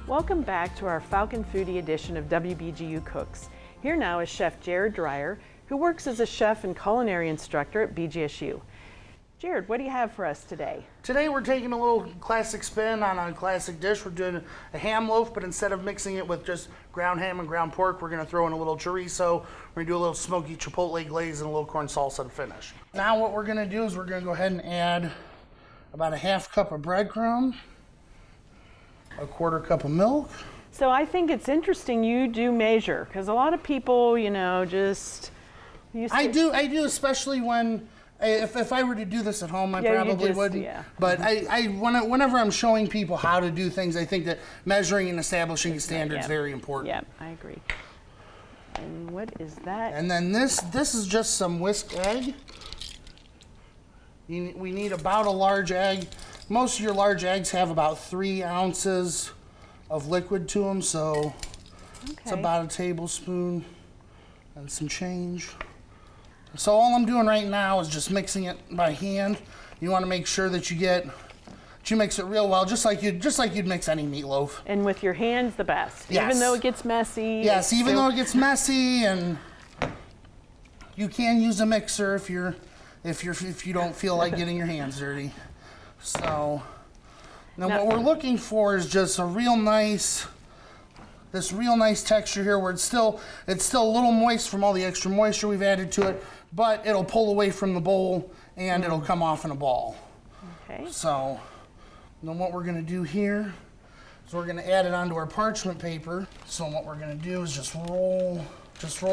Welcome back to our Falcon Foodie edition of WBGU Cooks. Here now is Chef Dreyer, who works as a chef and culinary instructor at BGSU. Jared, what do you have for us today? Today we're taking a little classic spin on a classic dish. We're doing a ham loaf, but instead of mixing it with just ground ham and ground pork, we're going to throw in a little chorizo. We're going to do a little smoky chipotle glaze and a little corn salsa to finish. Now what we're going to do is we're going to go ahead and add about a half cup of breadcrumb, a quarter cup of milk. So I think it's interesting you do measure, because a lot of people, you know, just... I do, especially when, if I were to do this at home, I probably wouldn't. Yeah. But whenever I'm showing people how to do things, I think that measuring and establishing a standard is very important. Yeah, I agree. And what is that? And then this is just some whisked egg. We need about a large egg. Most of your large eggs have about 3 ounces of liquid to them, so it's about a tablespoon and some change. So all I'm doing right now is just mixing it by hand. You want to make sure that you mix it real well, just like you'd mix any meatloaf. And with your hands, the best. Yes. Even though it gets messy. Yes, even though it gets messy, and you can use a mixer if you don't feel like getting your hands dirty. So now what we're looking for is just a real nice texture here, where it's still a little moist from all the extra moisture we've added to it, but it'll pull away from the bowl and it'll come off in a ball. Okay. So then what we're going to do here is we're going to add it onto our parchment paper. So what we're going to do is just roll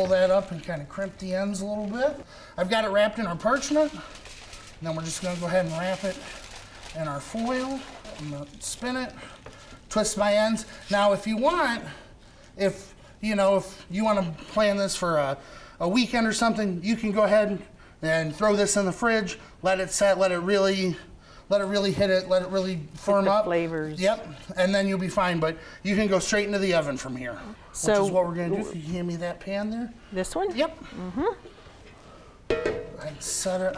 that up and kind of crimp the ends a little bit. I've got it wrapped in our parchment. And then we're just going to go ahead and wrap it in our foil. I'm going to spin it, twist my ends. Now if you want to plan this for a weekend or something, you can go ahead and throw this in the fridge, let it set, let it really hit it, let it really firm up. Flavors. Yep, and then you'll be fine. But you can go straight into the oven from here, which is what we're going to do. If you hand me that pan there. This one? Yep. And set it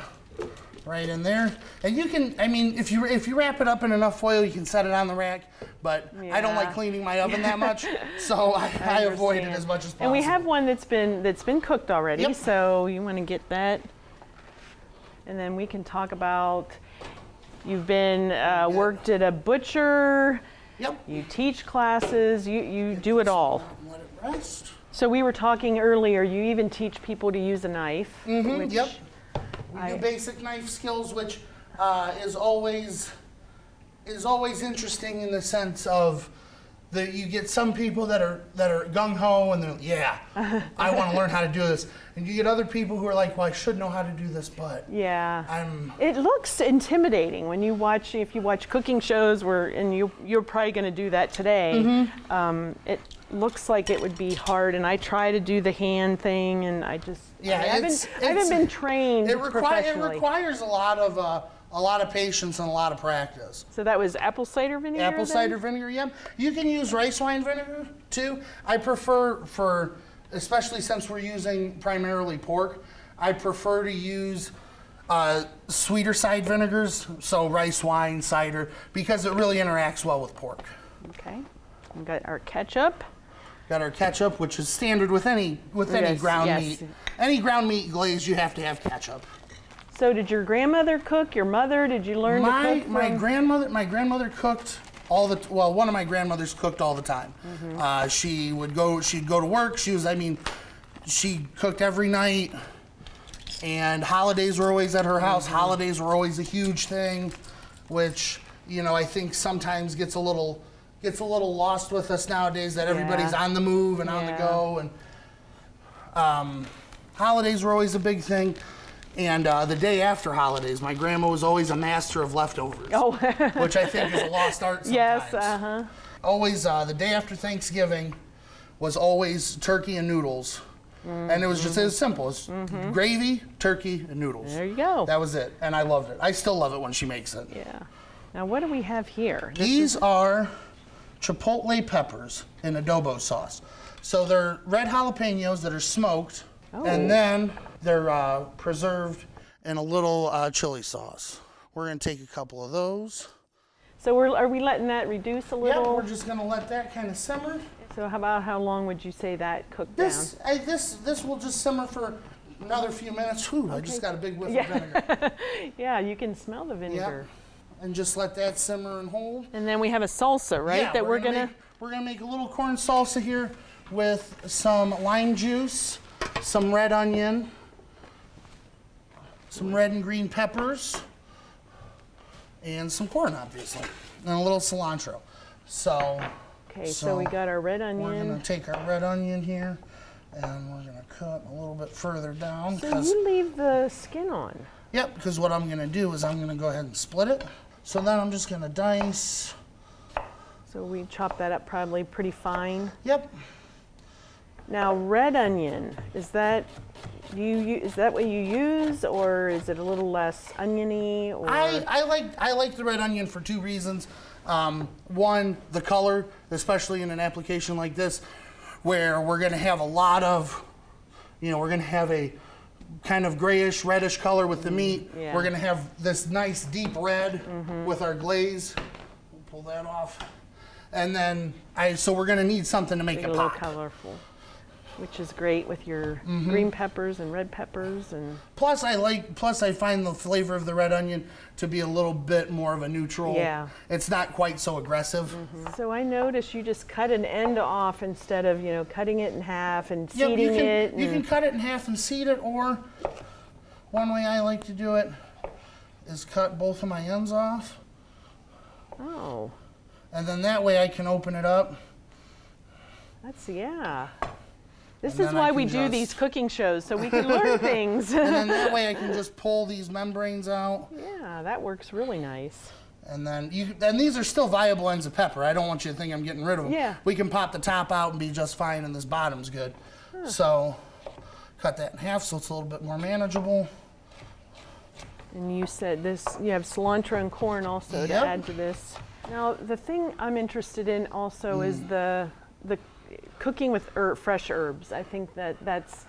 right in there. And you can, if you wrap it up in enough foil, you can set it on the rack. But I don't like cleaning my oven that much, so I avoid it as much as possible. And we have one that's been cooked already, so you want to get that. And then we can talk about, you've been worked at a butcher. Yep. You teach classes. You do it all. Let it rest. So we were talking earlier. You even teach people to use a knife. Yep. We do basic knife skills, which is always interesting in the sense of that you get some people that are gung ho and they're I want to learn how to do this, and you get other people who are like, well, I should know how to do this, but it looks intimidating when you watch, if you watch cooking shows and you're probably going to do that today. It looks like it would be hard, and I try to do the hand thing, and I haven't been trained professionally. It requires a lot of patience and a lot of practice. So that was apple cider vinegar? Apple cider vinegar, yep. You can use rice wine vinegar too. I prefer, especially since we're using primarily pork, I prefer to use sweeter side vinegars, so rice wine, cider, because it really interacts well with pork. Okay. We got our ketchup. Got our ketchup, which is standard with any ground meat. Any ground meat glaze, you have to have ketchup. So did your grandmother cook? Your mother? Did you learn to cook? My grandmother cooked one of my grandmothers cooked all the time. She'd go to work. She cooked every night, and holidays were always at her house. Holidays were always a huge thing, which I think sometimes gets a little lost with us nowadays, that everybody's on the move and on the go, and holidays were always a big thing. And the day after holidays, my grandma was always a master of leftovers, which I think is a lost art sometimes. Yes, Always the day after Thanksgiving was always turkey and noodles. And it was just as simple as gravy, turkey, and noodles. There you go. That was it, and I loved it. I still love it when she makes it. Yeah. Now what do we have here? These are chipotle peppers in adobo sauce. So they're red jalapenos that are smoked, and then they're preserved in a little chili sauce. We're going to take a couple of those. So are we letting that reduce a Yep, little? we're just gonna let that kind of simmer. So how long would you say that cooked This down? this will just simmer for another few minutes. Whew, I just got a big whiff of vinegar. Yeah, you can smell the vinegar. And just let that simmer and hold. And then we have a salsa, right? Yeah, that we're gonna make a little corn salsa here with some lime juice, some red onion, some red and green peppers, and some corn, obviously, and a little cilantro. Okay, so we got our red onion. We're gonna take our red onion here, and we're gonna cut a little bit further down. So you leave the skin on. Yep, because what I'm gonna do is I'm gonna go ahead and split it. So then I'm just gonna dice. So we chop that up probably pretty fine. Yep. Now red onion, is that what you use, or is it a little less oniony? Or I like the red onion for two reasons. One, the color, especially in an application like this, where we're gonna have a lot of, we're gonna have a kind of grayish, reddish color with the meat. Yeah. We're gonna have this nice deep red with our glaze. We'll pull that off. And then, so we're gonna need something to make it a little pop. colorful, which is great with your green peppers and red peppers and. Plus I find the flavor of the red onion to be a little bit more of a neutral. Yeah. It's not quite so aggressive. So I noticed you just cut an end off instead of, cutting it in half and Yep, seeding it. You can cut it in half and seed it, or one way I like to do it is cut both of my ends off. Oh, And then that way I can open it up. yeah. This And is then I why we can do just- these cooking shows, so we can learn things. And then that way I can just pull these membranes out. Yeah, that works really nice. And then and these are still viable ends of pepper. I don't want you to think I'm getting rid of them. Yeah. We can pop the top out and be just fine, and this bottom's good. So cut that in half so it's a little bit more manageable. And you said you have cilantro and corn also to Yep. add to this. Now, the thing I'm interested in also is the cooking with fresh herbs. I think that's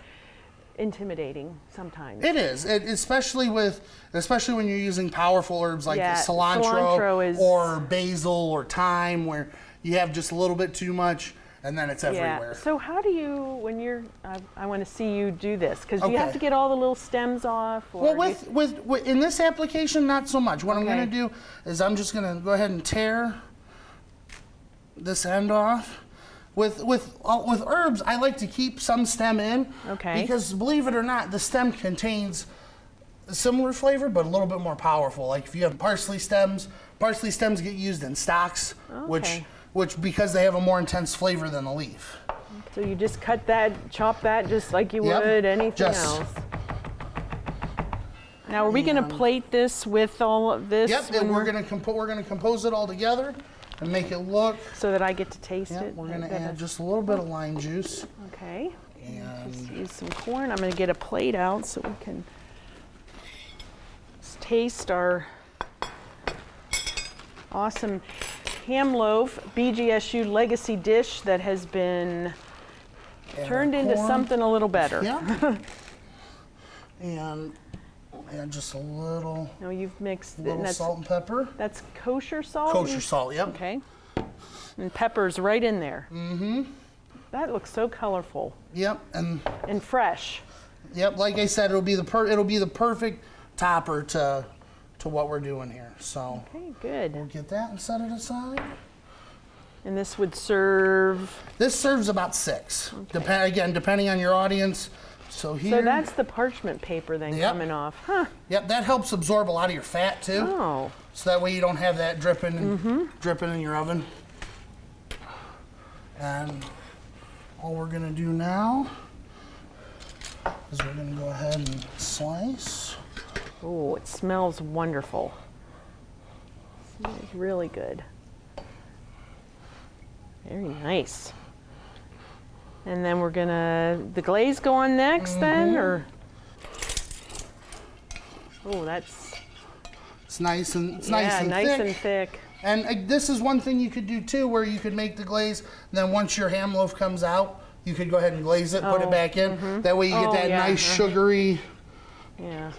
intimidating sometimes. It is, especially when you're using powerful herbs like Yeah, cilantro cilantro or basil or thyme, where you have just a little bit too much, and then it's everywhere. Yeah. So how do you, when you're, I want to see you do this, because you have Okay. to get all the little stems off? Or Well, with in this application, not so much. What I'm going to do is I'm just going to go ahead and tear this end off. With herbs, I like to keep some stem in. Okay. Because believe it or not, the stem contains a similar flavor, but a little bit more powerful. Like if you have parsley stems get used in stocks, Okay. which because they have a more intense flavor than the leaf. So you just chop that just like you Yep, would anything just- else. Now, are we going to plate this with all of this? Yep, when and we're gonna compose it all together and make it look. so that I get to taste Yep, it? we're gonna add just a little bit of lime juice. Okay. And Just use some corn. I'm going to get a plate out so we can taste our awesome Ham Loaf BGSU legacy dish that has been turned into corn. something a little better. Yeah. And add just a little Now you've mixed it, and that's, salt and pepper. that's kosher salt? Kosher salt, yep. Okay. And pepper's right in there. Mm-hmm. That looks so colorful Yep, and fresh. yep. Like I said, it'll be the perfect topper to what we're doing here. So Okay, good. get that and set it aside. And this would serve, This serves about 6. Depending on your audience. So here. so that's the parchment paper then Yep. coming off. Huh. Yep, that helps absorb a lot of your fat too. Oh. So that way you don't have that dripping in your oven. And all we're gonna do now is we're gonna go ahead and slice. Oh, it smells wonderful. Smells really good. Very nice. And then we're the glaze go on next then, or? Oh, It's nice and nice thick. and thick. And this is one thing you could do too, where you could make the glaze. And then once your ham loaf comes out, you could go ahead and glaze it, put it back in. That way you get that nice sugary. Yeah.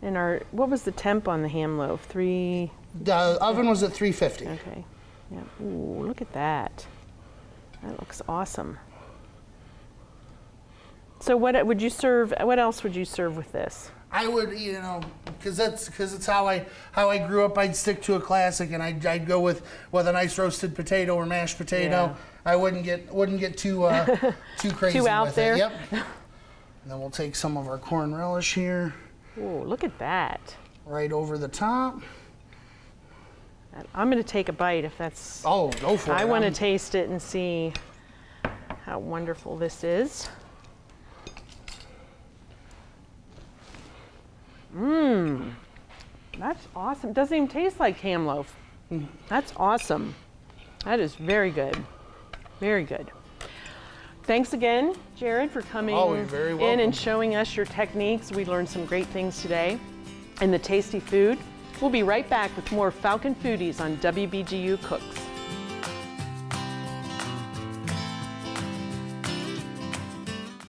And what was the temp on the ham loaf? The oven was at 350. Okay. Yeah. Ooh, look at that. That looks awesome. So what would you serve? What else would you serve with this? I would, because it's how I grew up. I'd stick to a classic, and I'd go with a nice roasted potato or mashed potato. Yeah. I wouldn't get too crazy too out with there. It. Yep. And then we'll take some of our corn relish here. Oh, look at that! Right over the top. I'm going to take a bite if that's. Oh, go for it. I want to taste it and see how wonderful this is. Mmm, that's awesome. Doesn't even taste like ham loaf. That's awesome. That is very good. Very good. Thanks again, Jared, for coming you're very welcome. in and showing us your techniques. We learned some great things today and the tasty food. We'll be right back with more Falcon Foodies on WBGU Cooks.